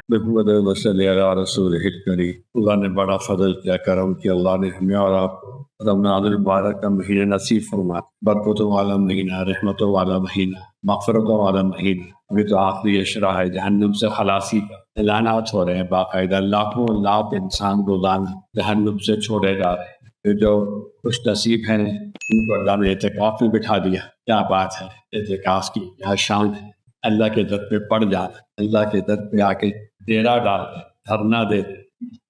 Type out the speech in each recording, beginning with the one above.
محمد صلی اللہ رسول الکریم۔ اللہ نے بڑا فضل کیا، کرم کیا، اللہ نے ہمیں اور آپ کو رمضان المبارک کا مہینہ نصیب فرما، برکتوں والا مہینہ، رحمتوں والا مہینہ، مغفرتوں والا مہینہ۔ ابھی تو آخری اشرا ہے، جہنم سے خلاصی کا اعلانات ہو رہے ہیں باقاعدہ، لاکھوں لاکھ انسان روزانہ جہنم سے چھوڑے جا رہے ہیں۔ پھر جو خوش نصیب ہیں ان کو اللہ نے اعتکاف میں بٹھا دیا۔ کیا بات ہے، اعتکاف کی کیا شان ہے۔ اللہ کے در پہ پڑ جانا، اللہ کے در پہ آ کے ڈیرا ڈال دیں، دھرنا دے دیں،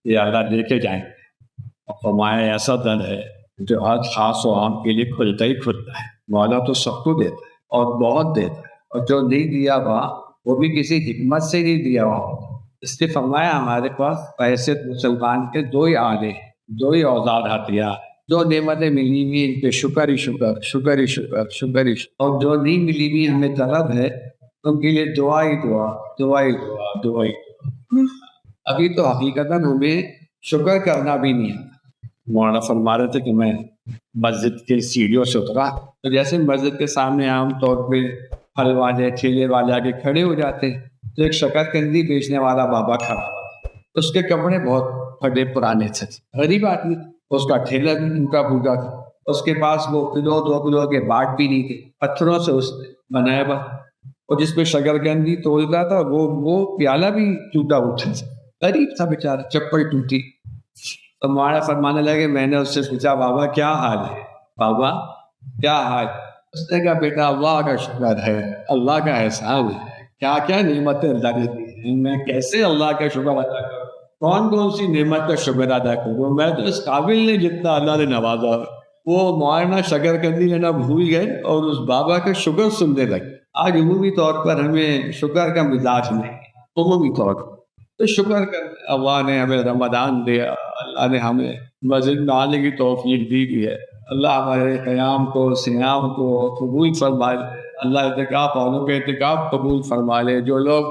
یہ اللہ لے کے جائیں۔ اور فرمایا ایسا در ہے جو ہر خاص و عام کے لیے کھلتا ہی کھلتا ہے۔ مولا تو سب کو دیتا ہے اور بہت دیتا ہے، اور جو نہیں دیا ہوا وہ بھی کسی حکمت سے نہیں دیا ہوا۔ اس لیے فرمایا ہمارے پاس پیسے مسلمان کے دو ہی آلے ہیں، دو ہی اوزار ہتھیار، جو نعمتیں ملی ہوئی ان پہ شکر ہی شکر، شکر ہی شکر، شکر ہی شکر، اور جو نہیں ملی ہوئی ہمیں طلب ہے ان کے لیے دعا ہی دعا، دعا ہی دعا، دعا ہی دعا۔ ابھی تو حقیقتاً ہمیں شکر کرنا بھی نہیں ہے۔ مولانا فرما رہے تھے کہ میں مسجد کے سیڑھیوں سے اترا تو جیسے مسجد کے سامنے عام طور پہ پھل والے ٹھیلے والے آگے کھڑے ہو جاتے تو ایک شکرکندی بیچنے والا بابا کھڑا ہوا، اس کے کپڑے بہت پھٹے پرانے تھے، غریب آدمی، اس کا ٹھیلا بھی ان کا بھوگا تھا، اس کے پاس وہ کلو 2 کلو کے باٹ بھی نہیں تھے، پتھروں سے اس نے بنایا ہوا، اور جس پہ شکرکندی تولتا تھا وہ پیالہ بھی ٹوٹا اٹھا تھا، غریب تھا بیچارہ، چپل ٹوٹی۔ تو مولانا فرمانے لگے، میں نے اس سے پوچھا بابا کیا حال ہے، بابا کیا حال؟ اس نے کہا بیٹا اللہ کا شکر ہے، اللہ کا احسان ہے، کیا کیا نعمتیں اللہ نے دی ہیں، میں کیسے اللہ کا شکر ادا کروں، کون کون سی نعمت کا شکر ادا کروں، میں تو اس قابل نہیں جتنا اللہ نے نوازا۔ وہ مولانا شکرکندی لینا بھول گئے اور اس بابا کا شکر سننے لگے۔ آج عمومی طور پر ہمیں شکر کا مزاج نہیں، عمومی طور پر تو شکر کر، اللہ نے ہمیں رمضان دیا، اللہ نے ہمیں مسجد میں آنے کی توفیق دی ہے، اللہ ہمارے قیام کو، سیام کو قبول فرما لے، اللہ اعتکاف والوں کے اعتکاف قبول فرما لے، جو لوگ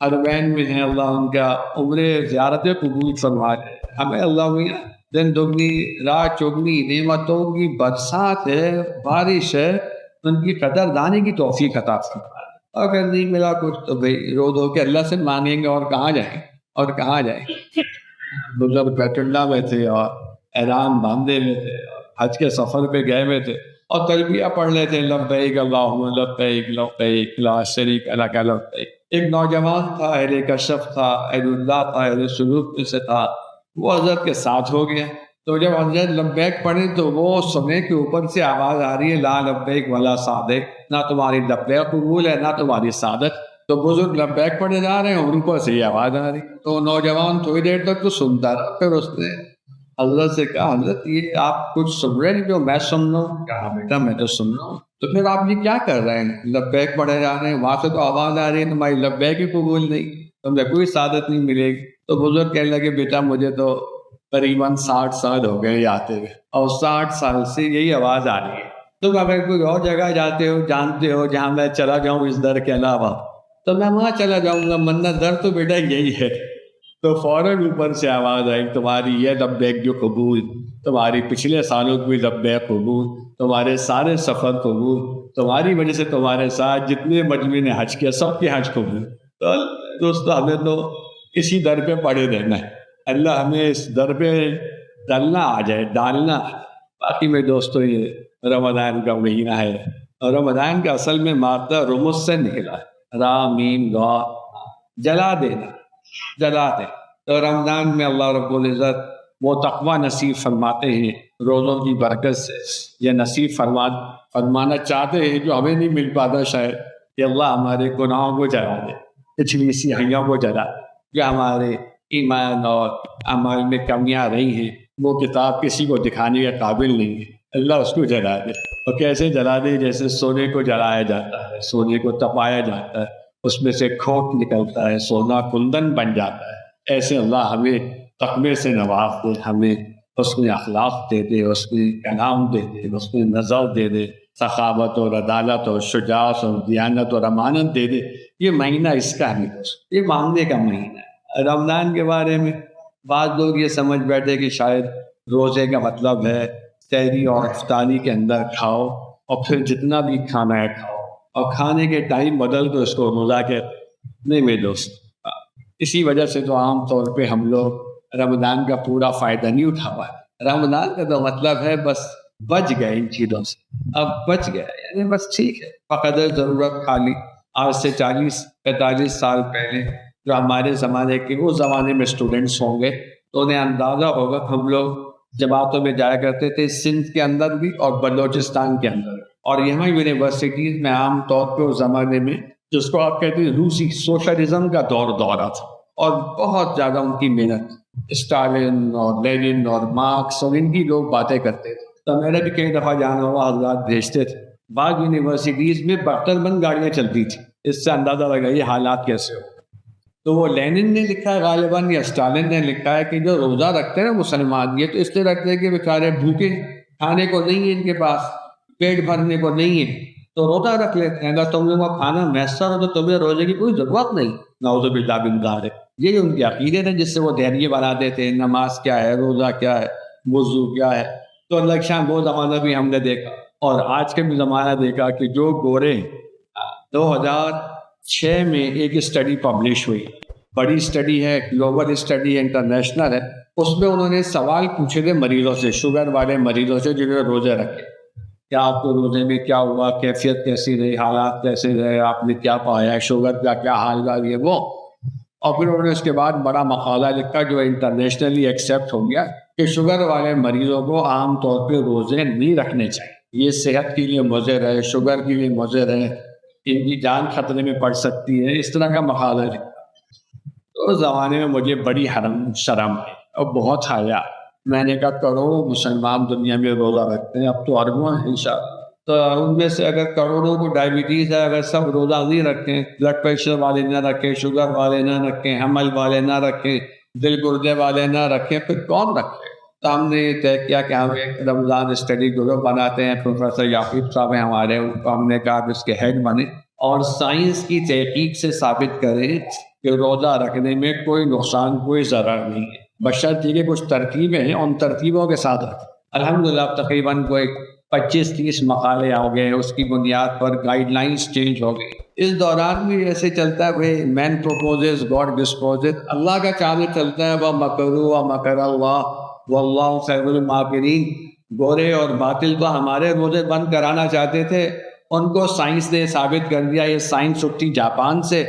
حرمین میں ہیں اللہ ان کا عمرے زیارتیں قبول فرما لے، ہمیں اللہ میاں دن دگنی رات چگنی نعمتوں کی برسات ہے، بارش ہے، ان کی قدر دانے کی توفیق عطا فرما لے۔ اور اگر نہیں ملا کچھ تو بھائی رو دھو کے اللہ سے مانگیں گے، اور کہاں جائیں اور کہاں جائیں۔ بزرگ بیت اللہ میں تھے اور احرام باندھے ہوئے تھے، حج کے سفر پہ گئے ہوئے تھے اور تلبیہ پڑھ رہے تھے، لبیک اللہم لبیک لبیک لا شریک لک لبیک۔ ایک نوجوان تھا، اہل کشف تھا، اہل اللہ تھا، اہل سلوک سے تھا، وہ حضرت کے ساتھ ہو گیا۔ تو جب حضرت لبیک پڑھے تو وہ سنے کہ اوپر سے آواز آ رہی ہے لا لبیک ولا صادق، نہ تمہاری لبیک قبول ہے نہ تمہاری صادق۔ تو بزرگ لبیک پڑھے جا رہے ہیں اور اوپر سے یہ آواز آ رہی، تو نوجوان تھوڑی دیر تک تو سنتا رہا، پھر اس نے حضرت سے کہا حضرت یہ آپ کچھ سن رہے ہیں جو میں سن رہا ہوں؟ کہا بیٹا میں تو سن رہا ہوں۔ تو پھر آپ یہ کیا کر رہے ہیں؟ لبیک پڑھے جا رہے ہیں، وہاں سے تو آواز آ رہی ہے تمہاری لبیک ہی قبول نہیں، تمہیں کوئی سعادت نہیں ملے گی۔ تو بزرگ کہنے لگے بیٹا مجھے تو تقریباً 60 سال ہو گئے آتے ہوئے، اور 60 سال سے یہی آواز آ رہی ہے۔ تم اگر کوئی اور جگہ جاتے ہو، جانتے ہو جہاں میں چلا جاؤں اس در کے علاوہ، تو میں وہاں چلا جاؤں گا، ورنہ در تو بیٹا یہی ہے۔ تو فوراً اوپر سے آواز آئی تمہاری یہ لبیک جو قبول، تمہاری پچھلے سالوں کی لبیک قبول، تمہارے سارے سفر قبول، تمہاری وجہ سے تمہارے ساتھ جتنے مجمع نے حج کیا سب کے حج قبول۔ تو دوستو ہمیں تو اسی در پہ پڑے رہنا ہے، اللہ ہمیں اس در پہ ڈالنا آ جائے، ڈالنا۔ باقی میں دوستو یہ رمضان کا مہینہ ہے، اور رمضان کا اصل میں مادہ رمز سے نکلا ہے، را میم گا، جلا دینا، جلا دے۔ تو رمضان میں اللہ رب العزت وہ تقوی نصیب فرماتے ہیں، روزوں کی برکت سے یہ نصیب فرمانا چاہتے ہیں جو ہمیں نہیں مل پاتا شاید، کہ اللہ ہمارے گناہوں کو جلا دے، پچھلی سیاہیوں کو جلا دے، جو ہمارے ایمان اور عمل میں کمیاں رہی ہیں وہ کتاب کسی کو دکھانے کے قابل نہیں ہے، اللہ اس کو جلا دے۔ اور کیسے جلا دے؟ جیسے سونے کو جلایا جاتا ہے، سونے کو تپایا جاتا ہے، اس میں سے کھوٹ نکلتا ہے، سونا کندن بن جاتا ہے، ایسے اللہ ہمیں تقوی سے نواز دے، ہمیں حسن اخلاق دے دے، حسن کلام دے دے، حسن نظر دے دے، سخاوت اور عدالت اور شجاعت اور دیانت اور امانت دے دے۔ یہ مہینہ اس کا ہے، یہ مانگنے کا مہینہ ہے۔ رمضان کے بارے میں بعض لوگ یہ سمجھ بیٹھے کہ شاید روزے کا مطلب ہے سحری اور افطاری کے اندر کھاؤ اور پھر جتنا بھی کھانا ہے کھاؤ، اور کھانے کے ٹائم بدل تو اس کو روزہ کے نہیں۔ میرے دوست اسی وجہ سے تو عام طور پہ ہم لوگ رمضان کا پورا فائدہ نہیں اٹھا پائے۔ رمضان کا تو مطلب ہے بس بچ گئے ان چیزوں سے، اب بچ گئے، یعنی بس ٹھیک ہے بقدر ضرورت کھا لی۔ آج سے 40-45 سال پہلے جو ہمارے زمانے کے اس زمانے میں اسٹوڈنٹس ہوں گے تو انہیں اندازہ ہوگا ہم لوگ جماعتوں میں جایا کرتے تھے، سندھ کے اندر بھی اور بلوچستان کے اندر، اور یہاں یونیورسٹیز میں عام طور پہ اس زمانے میں جس کو آپ کہتے ہیں روسی سوشلزم کا دورہ تھا، اور بہت زیادہ ان کی محنت، اسٹالن اور لینن اور مارکس اور ان کی لوگ باتیں کرتے تھے۔ تو میرا بھی کئی دفعہ جانا ہوا، حضرات بھیجتے تھے۔ بعض یونیورسٹیز میں بختر بند گاڑیاں چلتی تھیں، اس سے اندازہ لگائیے حالات کیسے ہو۔ تو وہ لینن نے لکھا ہے غالباً یا اسٹالن نے لکھا ہے کہ جو روزہ رکھتے ہیں نا مسلمان، یہ تو اس لیے رکھتے ہیں کہ بیچارے بھوکے، کھانے کو نہیں ہے ان کے پاس، پیٹ بھرنے کو نہیں ہے، تو روزہ رکھ لیتے ہیں۔ اگر تم لوگوں کو کھانا میسر ہو تو تمہیں روزے کی کوئی ضرورت نہیں۔ نعوذ باللہ من ذالک، یہ ان کے عقیدے تھے جس سے وہ دہریے بناتے تھے، نماز کیا ہے، روزہ کیا ہے، وضو کیا ہے۔ تو اللہ کے شان وہ زمانہ بھی ہم نے دیکھا، اور آج کے بھی زمانہ دیکھا کہ جو گورے 2006 میں ایک اسٹڈی پبلش ہوئی، بڑی اسٹڈی ہے، گلوبل اسٹڈی ہے، انٹرنیشنل ہے، اس میں انہوں نے سوال پوچھے تھے مریضوں سے، شوگر والے مریضوں سے جنہوں نے روزے رکھے، کیا آپ کو روزے میں کیا ہوا، کیفیت کیسی رہی، حالات کیسے رہے، آپ نے کیا پایا، شوگر کا کیا حال رہا، یہ وہ۔ اور پھر انہوں نے اس کے بعد بڑا مقالہ لکھا جو انٹرنیشنلی ایکسیپٹ ہو گیا کہ شوگر والے مریضوں کو عام طور پہ روزے نہیں رکھنے چاہیے، یہ صحت کے لیے مضر ہے، شوگر کے لیے مضر ہے، ان کی جان خطرے میں پڑ سکتی ہے، اس طرح کا مقالہ لکھا۔ تو اس زمانے میں مجھے بڑی شرم ہے اور بہت حیا۔ میں نے کہا کروڑوں مسلمان دنیا میں روزہ رکھتے ہیں، اب تو اربوں ہیں انشاءاللہ، تو ان میں سے اگر کروڑوں کو ڈائبٹیز ہے، اگر سب روزہ نہیں رکھیں، بلڈ پریشر والے نہ رکھیں، شوگر والے نہ رکھیں، حمل والے نہ رکھیں، دل گردے والے نہ رکھیں، پھر کون رکھے؟ تو ہم نے یہ طے کیا کہ ہم ایک رمضان اسٹڈی گروپ بناتے ہیں، پروفیسر یعقوب صاحب ہیں ہمارے، ان کو ہم نے کہا کہ اس کے ہیڈ بنے اور سائنس کی تحقیق سے ثابت کریں کہ روزہ رکھنے میں کوئی نقصان، کوئی ضرر نہیں ہے، بشرطیکہ کہ کچھ ترکیبیں ہیں، ان ترکیبوں کے ساتھ رکھیں۔ الحمدللہ تقریباً کوئی 25-30 مقالے آ گئے، اس کی بنیاد پر گائیڈ لائنز چینج ہو گئی۔ اس دوران بھی ایسے چلتا ہے بھائی مین پروپوزز گاڈ ڈسپوزز، اللہ کا چاہنا چلتا ہے، وَمَكَرُوا وَمَكَرَ اللَّهُ وَاللَّهُ خَيْرُ الْمَاكِرِينَ۔ گورے اور باطل تو ہمارے روزے بند کرانا چاہتے تھے، ان کو سائنس نے ثابت کر دیا، یہ سائنس اٹھی جاپان سے،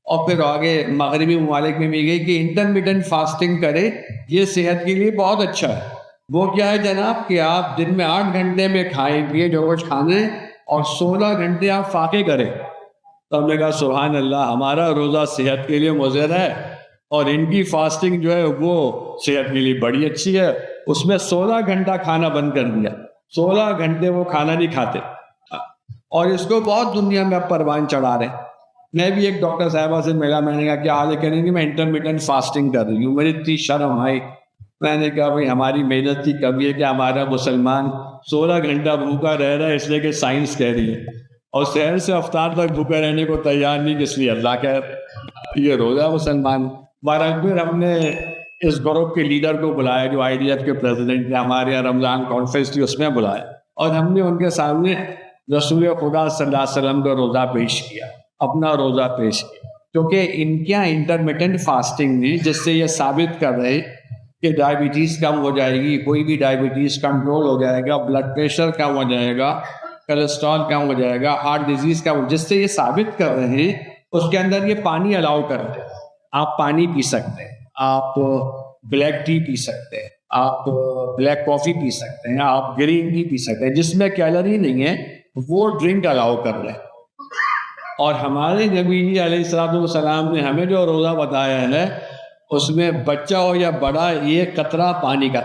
اور پھر آگے مغربی ممالک میں بھی گئی کہ انٹرمیڈنٹ فاسٹنگ کرے، یہ صحت کے لیے بہت اچھا ہے۔ وہ کیا ہے جناب کہ آپ دن میں 8 گھنٹے میں کھائیں پیے جو کچھ کھانا ہے، اور 16 گھنٹے آپ فاقے کریں۔ تو ہم نے کہا سبحان اللہ، ہمارا روزہ صحت کے لیے مضر ہے اور ان کی فاسٹنگ جو ہے وہ صحت کے لیے بڑی اچھی ہے، اس میں 16 گھنٹہ کھانا بند کر دیا، 16 گھنٹے وہ کھانا نہیں کھاتے، اور اس کو بہت دنیا میں اب پروان چڑھا رہے ہیں۔ میں بھی ایک ڈاکٹر صاحبہ سے ملا، میں نے کہا کیا حال ہے، کہنے کہ میں انٹرمیڈنٹ فاسٹنگ کر رہی ہوں۔ مجھے اتنی شرم آئی، میں نے کہا بھائی ہماری محنت کی کمی ہے کہ ہمارا مسلمان 16 گھنٹہ بھوکا رہ رہا ہے اس لیے کہ سائنس کہہ رہی ہے، اور سحر سے افطار تک بھوکا رہنے کو تیار نہیں اس لیے اللہ کہہ رہا ہے، یہ روزہ مسلمان۔ بہرحال پھر ہم نے اس گروپ کے لیڈر کو بلایا جو IDF کے پریزیڈنٹ نے، ہمارے یہاں رمضان کانفرنس تھی اس میں بلایا، اور ہم نے ان کے سامنے رسول خدا صلی اللہ علیہ وسلم کا روزہ پیش کیا، اپنا روزہ پیش کیا، کیونکہ ان کے یہاں انٹرمیڈنٹ فاسٹنگ نہیں، جس سے یہ ثابت کر رہے کہ ڈائبٹیز کم ہو جائے گی، کوئی بھی ڈائبٹیز کنٹرول ہو جائے گا، بلڈ پریشر کم ہو جائے گا، کولیسٹرول کم ہو جائے گا، ہارٹ ڈیزیز کم، جس سے یہ ثابت کر رہے ہیں اس کے اندر یہ پانی الاؤ کرتے ہیں، آپ پانی پی سکتے ہیں، آپ بلیک ٹی پی سکتے ہیں، آپ بلیک کافی پی سکتے ہیں، آپ گرین ٹی پی سکتے ہیں، جس میں کیلری نہیں ہے وہ ڈرنک الاؤ کر رہے ہیں۔ اور ہمارے نبی علیہ الصلوۃ والسلام نے ہمیں جو روزہ بتایا ہے اس میں بچہ ہو یا بڑا، ایک قطرہ پانی کا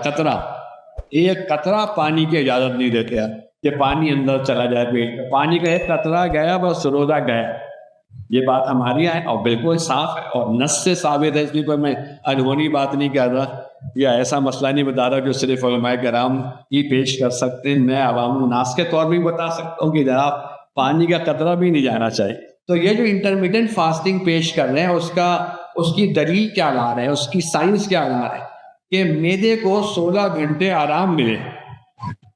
ایک قطرہ پانی کی اجازت نہیں دیتے ہیں کہ پانی اندر چلا جائے پیٹ میں، پانی کا ایک قطرہ گیا بس روزہ گیا۔ یہ بات ہماری یہاں ہے اور بالکل صاف ہے اور نص سے ثابت ہے، اس لیے کوئی میں انہونی بات نہیں کر رہا یا ایسا مسئلہ نہیں بتا رہا جو صرف علماء کرام ہی پیش کر سکتے ہیں، میں عوام الناس کے طور بھی بتا سکتا ہوں کہ جناب پانی کا قطرہ بھی نہیں جانا چاہیے۔ تو یہ جو انٹرمیڈنٹ فاسٹنگ پیش کر رہے ہیں اس کی دلیل کیا لا رہے ہیں، اس کی سائنس کیا لا رہے ہیں کہ معدے کو 16 گھنٹے آرام ملے،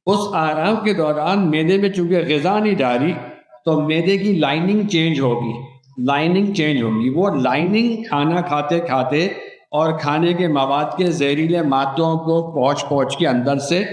اس آرام کے دوران معدے میں چونکہ غذا نہیں جا رہی تو معدے کی لائننگ چینج ہوگی، لائننگ چینج ہوگی. وہ لائننگ کھانا کھاتے کھاتے اور کھانے کے مواد کے زہریلے مادوں کو پہنچ کے اندر سے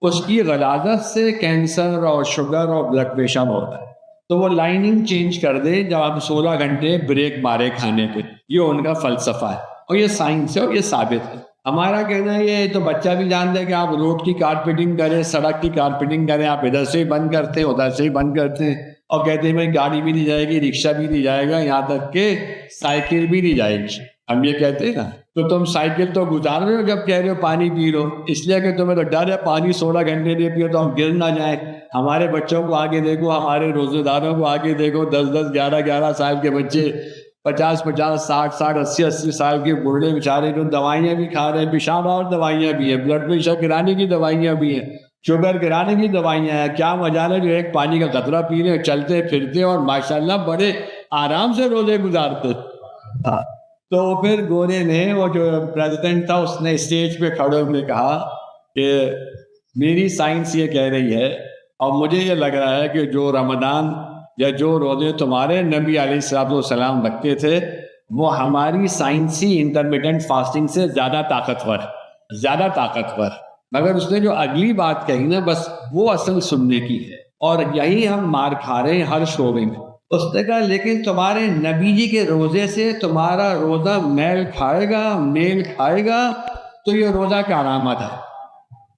اس کی غلاظت سے کینسر اور شوگر اور بلڈ پریشر ہوتا ہے. تو وہ لائننگ چینج کر دے جب آپ 16 گھنٹے بریک مارے کھانے پہ. یہ ان کا فلسفہ ہے اور یہ سائنس ہے اور یہ ثابت ہے. ہمارا کہنا ہے یہ تو بچہ بھی جانتا ہے کہ آپ روڈ کی کارپیٹنگ کریں, سڑک کی کارپیٹنگ کریں, آپ ادھر سے ہی بند کرتے ہیں ادھر سے ہی بند کرتے ہیں اور کہتے ہیں بھائی گاڑی بھی نہیں جائے گی, رکشہ بھی نہیں جائے گا, یہاں تک کہ سائیکل بھی نہیں جائے گی. ہم یہ کہتے ہیں نا, تو تم سائیکل تو گزار رہے ہو جب کہہ رہے ہو پانی پی لو, اس لیے کہ تمہیں تو ڈر ہے پانی 16 گھنٹے نہیں پیو تو ہم گر نہ جائیں. ہمارے بچوں کو آگے دیکھو, ہمارے روزے داروں کو آگے دیکھو, 10 11 سال کے بچے, 50 60 80 سال کے بوڑھے بیچارے جو دوائیاں بھی کھا رہے ہیں, پیشاب اور دوائیاں بھی ہیں, بلڈ پریشر گرانے کی دوائیاں بھی ہیں, شوگر گرانے کی دوائیاں ہیں. کیا مجال ہے جو ایک پانی کا قطرہ پی رہے, چلتے پھرتے اور ماشاءاللہ بڑے آرام سے روزے گزارتے. تو پھر گورے نے, وہ جو پریزیڈنٹ تھا, اس نے اسٹیج پہ کھڑے ہوئے کہا کہ میری سائنس یہ کہہ رہی ہے اور مجھے یہ لگ رہا ہے کہ جو رمضان یا جو روزے تمہارے نبی علیہ الصلوۃ والسلام رکھتے تھے وہ ہماری سائنسی انٹرمیڈنٹ فاسٹنگ سے زیادہ طاقتور. مگر اس نے جو اگلی بات کہی نا, بس وہ اصل سننے کی ہے اور یہی ہم مار کھا رہے ہیں ہر شعبے میں. اس نے کہا لیکن تمہارے نبی جی کے روزے سے تمہارا روزہ میل کھائے گا تو یہ روزہ کا علامت ہے,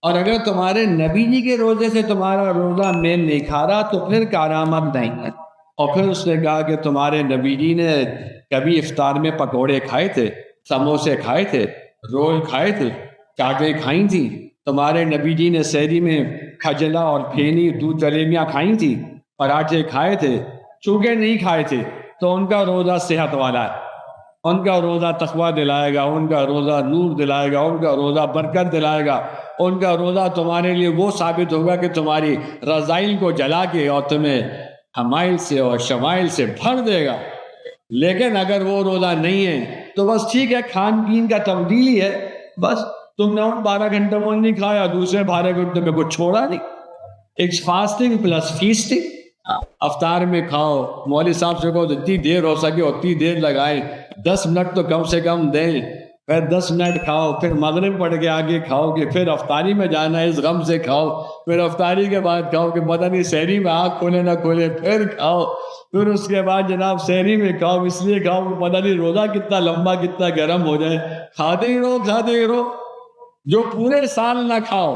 اور اگر تمہارے نبی جی کے روزے سے تمہارا روزہ میل نہیں کھا رہا تو پھر علامت نہیں ہے. اور پھر اس نے کہا کہ تمہارے نبی جی نے کبھی افطار میں پکوڑے کھائے تھے, سموسے کھائے تھے, رول کھائے تھے, چاٹیں کھائی تھی. تمہارے نبی جی نے سحری میں کھجلا اور پھینی, دودھ جلیبیاں کھائی تھی, پراٹھے کھائے تھے, چوکے نہیں کھائے تھے, تو ان کا روزہ صحت والا ہے, ان کا روزہ تقویٰ دلائے گا, ان کا روزہ نور دلائے گا, ان کا روزہ برکت دلائے گا, ان کا روزہ تمہارے لیے وہ ثابت ہوگا کہ تمہاری رذائل کو جلا کے اور تمہیں حمائل سے اور شمائل سے بھر دے گا. لیکن اگر وہ روزہ نہیں ہے تو بس ٹھیک ہے, کھان پین کا تبدیلی ہے, بس تم نے ان 12 گھنٹوں میں نہیں کھایا, دوسرے 12 گھنٹوں میں کچھ چھوڑا نہیں. ایک فاسٹنگ پلس فیسٹنگ. افطار میں کھاؤ, مولوی صاحب سے کہو جتنی دیر ہو سکے اتنی دیر لگائیں, 10 منٹ تو کم سے کم دیں, پھر 10 منٹ کھاؤ, پھر مغرب پڑھ کے آگے کھاؤ کہ پھر افطاری میں جانا ہے, اس غم سے کھاؤ, پھر افطاری کے بعد کھاؤ کہ پتہ نہیں سحری میں آنکھ کھولے نہ کھولے, پھر کھاؤ, پھر اس کے بعد جناب سحری میں کھاؤ, اس لیے کھاؤ کہ پتہ نہیں روزہ کتنا لمبا کتنا گرم ہو جائے. کھاتے ہی رہو. جو پورے سال نہ کھاؤ,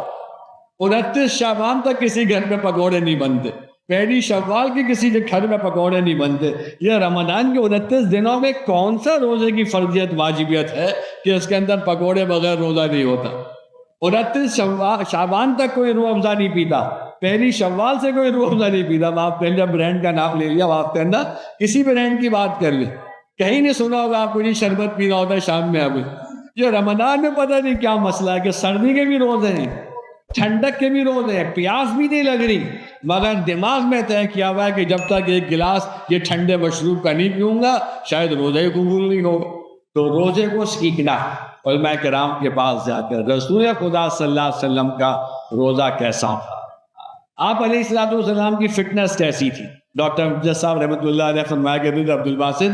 29 شعبان تک کسی گھر میں پکوڑے نہیں بنتے, پہلی شوال کی کسی کے گھر میں پکوڑے نہیں بنتے. یہ رمضان کے 29 دنوں میں کون سا روزے کی فرضیت واجبیت ہے کہ اس کے اندر پکوڑے بغیر روزہ نہیں ہوتا. 29 شعبان تک کوئی روح افزا نہیں پیتا, پہلی شوال سے کوئی روح افزا نہیں پیتا. آپ نے جب برانڈ کا نام لے لیا, آپ کے اندر کسی برانڈ کی بات کر لی, کہیں نہیں سنا ہوگا آپ کو نہیں شربت پینا ہوتا ہے شام میں. ابھی یہ رمضان میں پتہ نہیں کیا مسئلہ ہے کہ سردی کے بھی روزے ہیں, ٹھنڈک کے بھی روزے ہیں, پیاس بھی نہیں لگ رہی, مگر دماغ میں طے کیا ہوا ہے کہ جب تک ایک گلاس یہ ٹھنڈے مشروب کا نہیں پیوں گا شاید روزے قبول نہیں ہوگا. تو روزے کو سیکھنا, علماء کرام کے پاس جا کر رسول خدا صلی اللہ علیہ وسلم کا روزہ کیسا تھا, آپ علیہ الصلوۃ والسلام کی فٹنس کیسی تھی. ڈاکٹر امجد صاحب رحمۃ اللہ علیہ فرمایا کہ عبد الباسط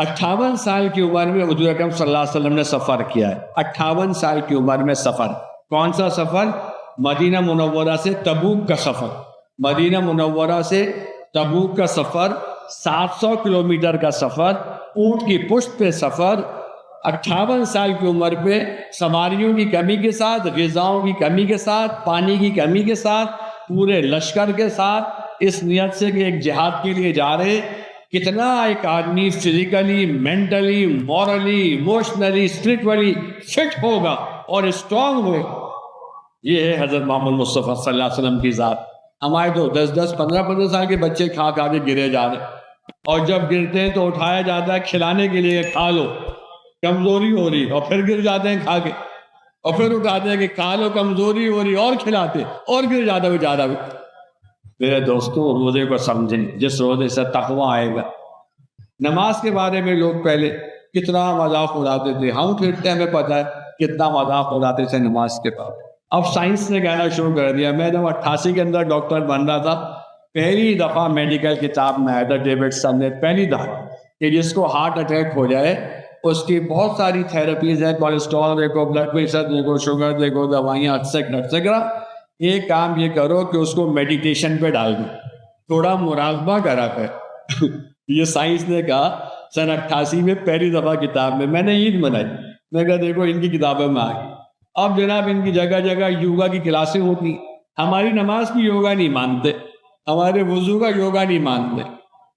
58 سال کی عمر میں حضور اکرم صلی اللہ علیہ وسلم نے سفر کیا ہے. 58 سال کی عمر میں سفر. کون سا سفر؟ مدینہ منورہ سے تبوک کا سفر. مدینہ منورہ سے تبوک کا سفر, 700 کلومیٹر کا سفر, اونٹ کی پشت پہ سفر. 58 سال کی عمر پہ سواریوں کی کمی کے ساتھ, غذاؤں کی کمی کے ساتھ, پانی کی کمی کے ساتھ, پورے لشکر کے ساتھ, اس نیت سے کہ ایک جہاد کے لیے جا رہے. کتنا ایک آدمی physically, mentally, morally, emotionally, spiritually fit ہوگا اور اسٹرانگ ہوگا. یہ ہے حضرت محمد مصطفیٰ صلی اللہ علیہ وسلم کی ذات. ہمارے تو 10 15 سال کے بچے کھا کے گرے جا رہے, اور جب گرتے ہیں تو اٹھایا جاتا ہے کھلانے کے لیے, کھا لو کمزوری ہو رہی, اور پھر گر جاتے ہیں کھا کے, اور پھر اٹھاتے ہیں کہ کھا لو کمزوری ہو رہی, اور کھلاتے اور گر جاتا ہے زیادہ. میرے دوستوں, روزے کو سمجھیں, جس روزے سے تقویٰ آئے گا. نماز کے بارے میں لوگ پہلے کتنا مذاق اڑاتے تھے, ہم پھرتے ہمیں پتہ ہے کتنا مذاق اڑاتے تھے نماز کے بعد. اب سائنس نے کہنا شروع کر دیا. میں جب 88 کے اندر ڈاکٹر بن رہا تھا, پہلی دفعہ میڈیکل کتاب میں آیا تھا ڈیوڈسن نے, پہلی دفعہ کہ جس کو ہارٹ اٹیک ہو جائے اس کی بہت ساری تھراپیز ہیں، کولیسٹرول دیکھو، بلڈ پریشر دیکھو، شوگر دیکھو، دوائیاں ایٹسیٹرا۔ ایک کام یہ کرو کہ اس کو میڈیٹیشن پہ ڈال دو، تھوڑا مراقبہ کرا کر۔ یہ سائنس نے کہا سن 88 میں پہلی دفعہ کتاب میں نے عید منائی، میں کہا دیکھو ان کی کتابوں میں آ گئی۔ اب جناب ان کی جگہ جگہ یوگا کی کلاسیں ہوتی، ہماری نماز کی یوگا نہیں مانتے، ہمارے وضو کا یوگا نہیں مانتے،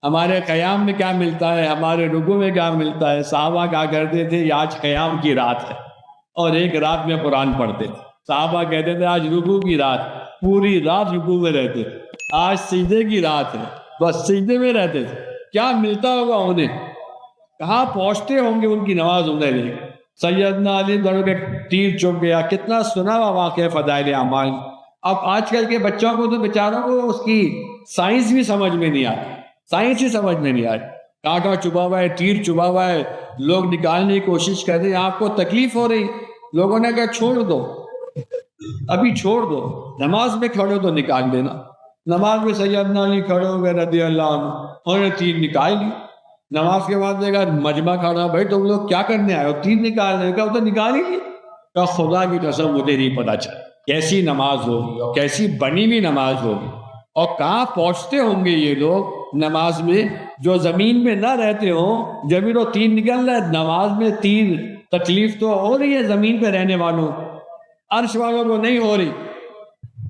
ہمارے قیام میں کیا ملتا ہے، ہمارے رکوع میں کیا ملتا ہے۔ صحابہ کہا کرتے تھے یہ آج قیام کی رات ہے اور ایک رات میں قرآن پڑھتے تھے۔ صحابہ کہتے تھے آج رکوع کی رات، پوری رات رکوع میں رہتے تھے۔ آج سجدے کی رات ہے، بس سجدے میں رہتے تھے۔ کیا ملتا ہوگا انہیں، کہاں پہنچتے ہوں گے ان کی نماز انہیں لے۔ سیدنا علی کے تیر چپ گیا، کتنا سنا ہوا واقعہ فضائل اعمال۔ اب آج کل کے بچوں کو تو بیچاروں کو اس کی سائنس بھی سمجھ میں نہیں آتی، سائنس ہی سمجھ میں نہیں آتی۔ کانٹا چبھا ہوا ہے، تیر چبھا ہوا ہے، لوگ نکالنے کی کوشش کر رہے ہیں، آپ کو تکلیف ہو رہی، لوگوں نے کہا چھوڑ دو، ابھی چھوڑ دو، نماز میں کھڑے ہو تو نکال دینا۔ نماز میں سیدنا علی کھڑے ہو گئے رضی اللہ عنہ، انہوں نے تیر نکال لی۔ نماز کے بعد نے کہا مجمع کھڑا، بھائی تم لوگ کیا کرنے آئے ہو، تیر نکالنے کا؟ تو نکال ہی لی۔ کہا خدا کی قسم مجھے نہیں پتا چلا کیسی نماز ہوگی اور کیسی بنی ہوئی نماز ہوگی، اور کہاں پہنچتے ہوں گے یہ لوگ نماز میں جو زمین میں نہ رہتے ہوں۔ جب وہ تیر نکل رہا ہے نماز میں، تیر تکلیف تو ہو رہی ہے زمین پہ رہنے والوں، عرش والوں کو نہیں ہو رہی۔